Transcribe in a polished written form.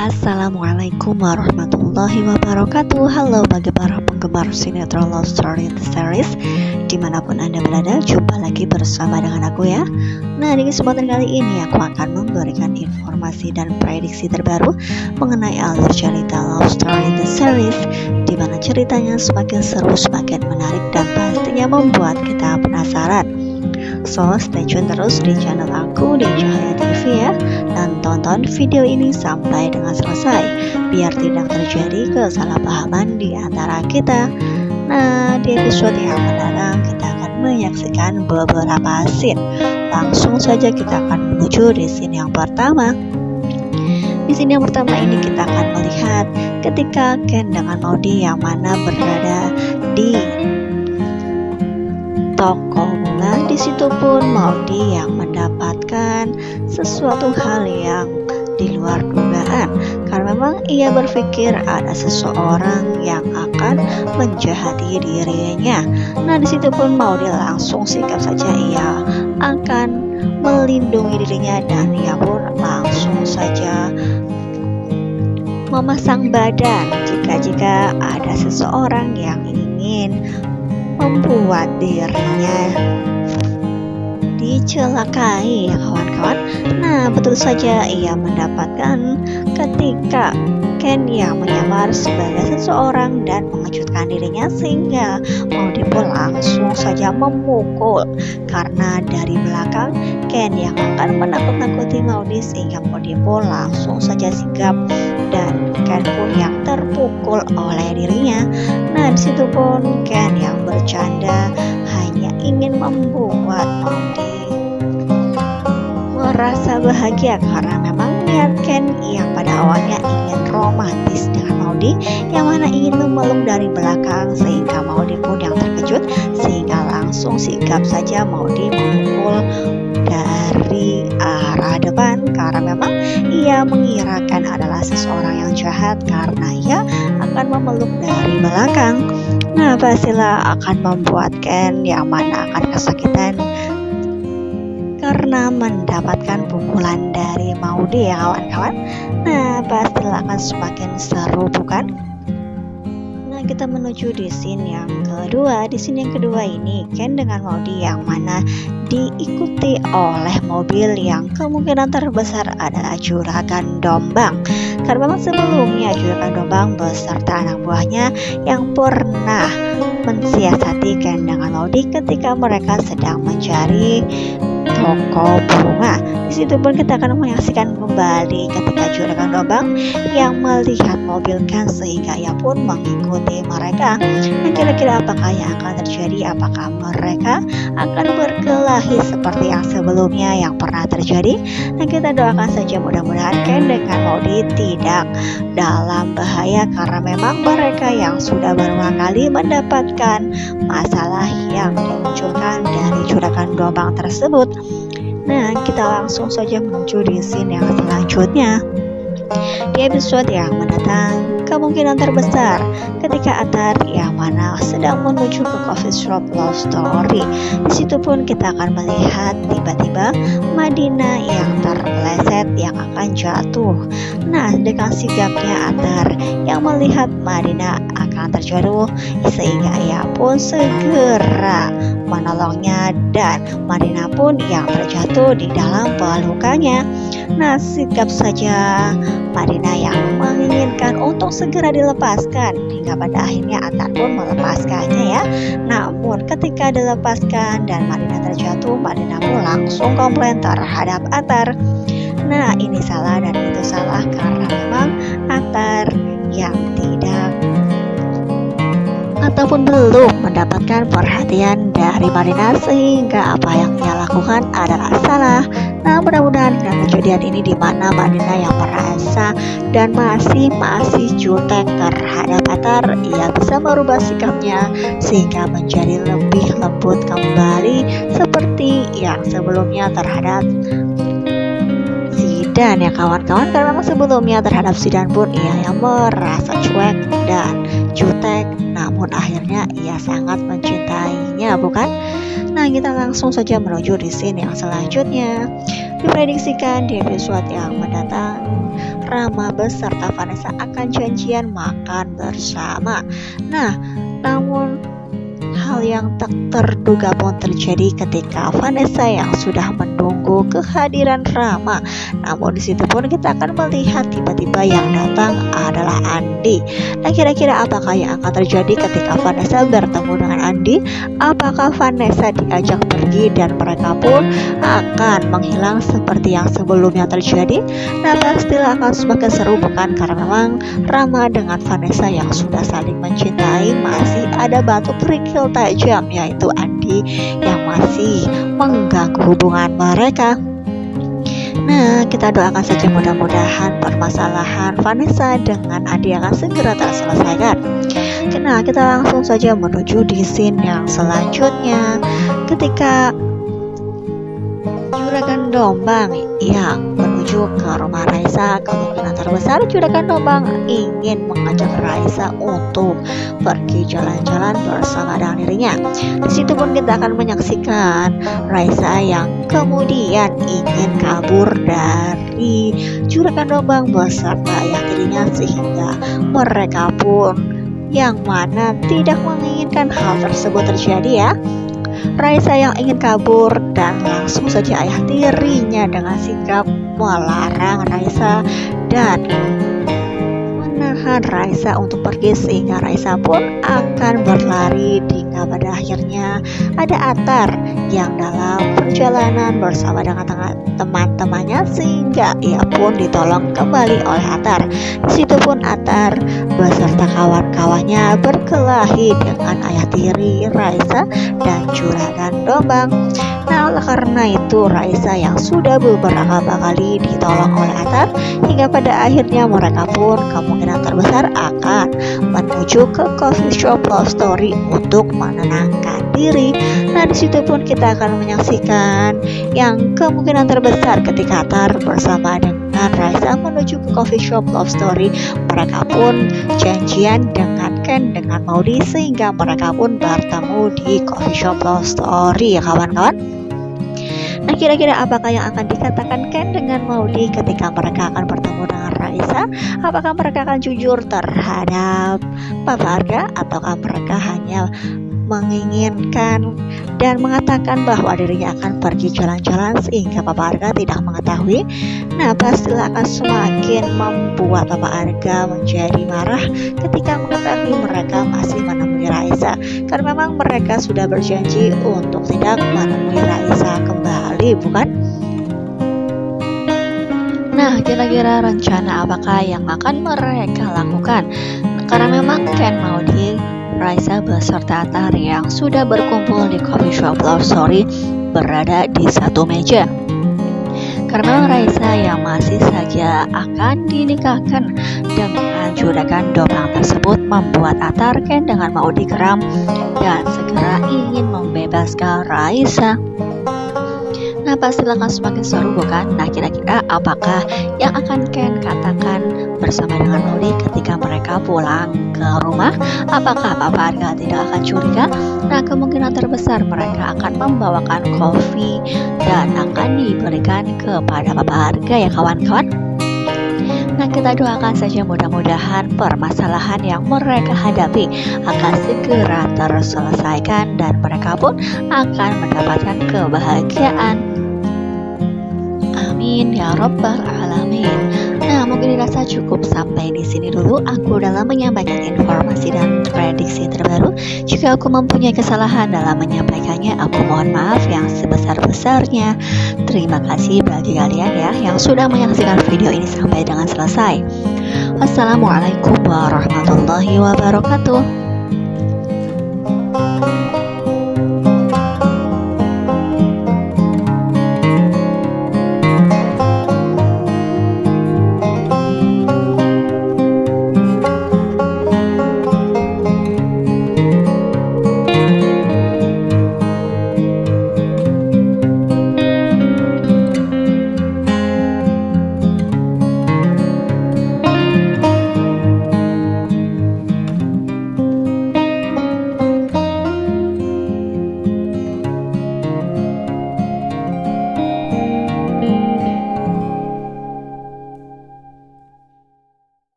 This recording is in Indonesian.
Assalamualaikum warahmatullahi wabarakatuh. Halo bagi para penggemar sinetron Love Story The Series dimanapun Anda berada, jumpa lagi bersama dengan aku ya. Nah, di kesempatan kali ini aku akan memberikan informasi dan prediksi terbaru mengenai alur cerita Love Story The Series, dimana ceritanya semakin seru, semakin menarik, dan pastinya membuat kita penasaran. So, stay tune terus di channel aku di Cahaya TV ya, dan tonton video ini sampai dengan selesai biar tidak terjadi kesalahpahaman di antara kita. Nah, di episode yang mendatang kita akan menyaksikan beberapa scene. Langsung saja kita akan menuju di scene yang pertama. Di scene yang pertama ini kita akan melihat ketika Ken dengan Maudy yang mana berada di toko bunga. Di situ pun Maudy yang mendapatkan sesuatu hal yang di luar dugaan, karena memang ia berpikir ada seseorang yang akan menjahati dirinya. Nah, di situ pun Maudy langsung sikap saja ia akan melindungi dirinya, dan ia pun langsung saja memasang badan jika ada seseorang yang ingin membuat dirinya dicelakai ya kawan-kawan. Nah, betul saja ia mendapatkan ketika Ken yang menyamar sebagai seseorang dan mengejutkan dirinya, sehingga Maudy pun langsung saja memukul, karena dari belakang Ken yang akan menakut-nakuti Maudy, sehingga Maudy pun langsung saja sigap dan Ken pun yang terpukul oleh dirinya. Nah, disitu pun Ken yang bercanda hanya ingin membuat Maudy merasa bahagia, karena memang niat Ken yang pada awalnya ingin romantis dengan Maudy, yang mana ingin memeluk dari belakang, sehingga Maudy pun yang terkejut, sehingga langsung sigap saja Maudy memukul dari arah depan, karena memang ia mengirakan adalah seseorang yang jahat karena ia akan memeluk dari belakang. Nah, pastilah akan membuat Ken yang mana akan kesakitan karena mendapatkan pukulan dari Maudy ya kawan-kawan. Nah, pastilah akan semakin seru bukan? Nah, kita menuju di scene yang kedua. Di scene yang kedua ini Ken dengan Maudy yang mana diikuti oleh mobil yang kemungkinan terbesar adalah Juragan Dombang, karena memang sebelumnya Juragan Dombang beserta anak buahnya yang pernah mensiasati Ken dengan Maudy ketika mereka sedang mencari toko bunga. Di situ pun kita akan menyaksikan kembali ketika Juragan Dombang yang melihat mobil Ken, sehingga ia pun mengikuti mereka. Dan kira-kira apakah yang akan terjadi? Apakah mereka akan berkelahi seperti yang sebelumnya yang pernah terjadi? Dan kita doakan saja mudah-mudahan Ken dengan Maudy tidak dalam bahaya, karena memang mereka yang sudah berulang kali mendapatkan masalah yang dimunculkan dari Juragan Dombang tersebut. Nah, kita langsung saja menuju di scene yang selanjutnya. Di episode yang mendatang, kemungkinan terbesar ketika Atar yang mana sedang menuju ke coffee shop Love Story. Di situ pun kita akan melihat tiba-tiba Madina yang terpeleset yang akan jatuh. Nah, dengan sigapnya Atar yang melihat Madina akan terjatuh, sehingga ia pun segera menolongnya, dan Madina pun yang terjatuh di dalam pelukannya. Nah, sikap saja Madina yang menginginkan untuk segera dilepaskan, hingga pada akhirnya Atar pun melepaskannya ya. Namun ketika dilepaskan dan Madina terjatuh, Madina pun langsung komplain terhadap Atar. Nah, ini salah dan itu salah, karena memang Atar yang tidak ataupun belum mendapatkan perhatian dari Madina, sehingga apa yang ia lakukan adalah salah. Nah, mudah-mudahan dengan kejadian ini di mana Madina yang merasa dan masih jutek terhadap Atar, ia bisa merubah sikapnya sehingga menjadi lebih lembut kembali seperti yang sebelumnya terhadap Zidan ya kawan-kawan. Karena memang sebelumnya terhadap Zidan pun ia yang merasa cuek dan jutek, namun akhirnya ia sangat mencintainya bukan? Nah, kita langsung saja menuju di scene yang selanjutnya. Diprediksikan di episode yang mendatang, Rama beserta Vanessa akan janjian makan bersama. Nah, namun hal yang tak terduga pun terjadi ketika Vanessa yang sudah menunggu kehadiran Rama. Namun di situ pun kita akan melihat tiba-tiba yang datang adalah Andi. Nah, kira-kira apakah yang akan terjadi ketika Vanessa bertemu dengan Andi? Apakah Vanessa diajak pergi dan mereka pun akan menghilang seperti yang sebelumnya terjadi? Nah, pastilah akan semakin seru, bukan? Karena memang Rama dengan Vanessa yang sudah saling mencintai, masih ada batu kerikil tajam, yaitu Andi yang masih mengganggu hubungan mereka. Nah, kita doakan saja mudah-mudahan permasalahan Vanessa dengan Andi akan segera terselesaikan. Nah, kita langsung saja menuju di scene yang selanjutnya ketika Juragan Dombang yang menuju ke rumah Raisa. Kemungkinan terbesar Juragan Dombang ingin mengajak Raisa untuk pergi jalan-jalan bersama dengan dirinya. Di situ pun kita akan menyaksikan Raisa yang kemudian ingin kabur dari Juragan Dombang beserta ayah tirinya, sehingga mereka pun yang mana tidak menginginkan hal tersebut terjadi ya. Raisa yang ingin kabur dan langsung saja ayah tirinya dengan sikap melarang Raisa dan menahan Raisa untuk pergi, sehingga Raisa pun akan berlari hingga pada akhirnya ada Atar yang dalam perjalanan bersama dengan teman-temannya, sehingga ia pun ditolong kembali oleh Atar. Di situ pun Atar beserta kawan-kawannya berkelahi dengan ayah tiri Raisa dan Juragan Dombang. Nah, oleh karena itu Raisa yang sudah beberapa kali ditolong oleh Atar, hingga pada akhirnya mereka pun kemungkinan terbesar akan menuju ke coffee shop Love Story untuk menenangkan diri. Nah, di situ pun kita akan menyaksikan yang kemungkinan terbesar ketika Atar bersama dengan Raisa menuju ke coffee shop Love Story, mereka pun janjian dengan Ken dengan Maudy, sehingga mereka pun bertemu di coffee shop Love Story ya kawan-kawan. Nah, kira-kira apakah yang akan dikatakan Ken dengan Maudy ketika mereka akan bertemu dengan Raisa? Apakah mereka akan jujur terhadap Papa Arga, ataukah mereka hanya menginginkan dan mengatakan bahwa dirinya akan pergi jalan-jalan sehingga Papa Arga tidak mengetahui? Nah, pastilah akan semakin membuat Papa Arga menjadi marah ketika mengetahui mereka masih menemui Raisa, karena memang mereka sudah berjanji untuk tidak menemui Raisa kembali, bukan? Nah, kira-kira rencana apakah yang akan mereka lakukan? Karena memang Ken Maudy, Raisa beserta Atar yang sudah berkumpul di coffee shop Love Story berada di satu meja. Karena Raisa yang masih saja akan dinikahkan dengan Juragan Dombang tersebut membuat Atar, Ken dengan Maudy geram dan segera ingin membebaskan Raisa. Nah, pastilah akan semakin seru, bukan? Nah, kira-kira apakah yang akan Ken katakan bersama dengan Maudy ketika mereka pulang ke rumah? Apakah Papa Arga tidak akan curiga? Nah, kemungkinan terbesar mereka akan membawakan kopi dan akan diberikan kepada Papa Arga ya kawan-kawan. Nah, kita doakan saja mudah-mudahan permasalahan yang mereka hadapi akan segera terselesaikan dan mereka pun akan mendapatkan kebahagiaan. Amin ya rabbal alamin. Nah, mungkin dirasa cukup sampai di sini dulu aku dalam menyampaikan informasi dan prediksi terbaru. Jika aku mempunyai kesalahan dalam menyampaikannya, aku mohon maaf yang sebesar-besarnya. Terima kasih bagi kalian ya yang sudah menyaksikan video ini sampai dengan selesai. Wassalamualaikum warahmatullahi wabarakatuh.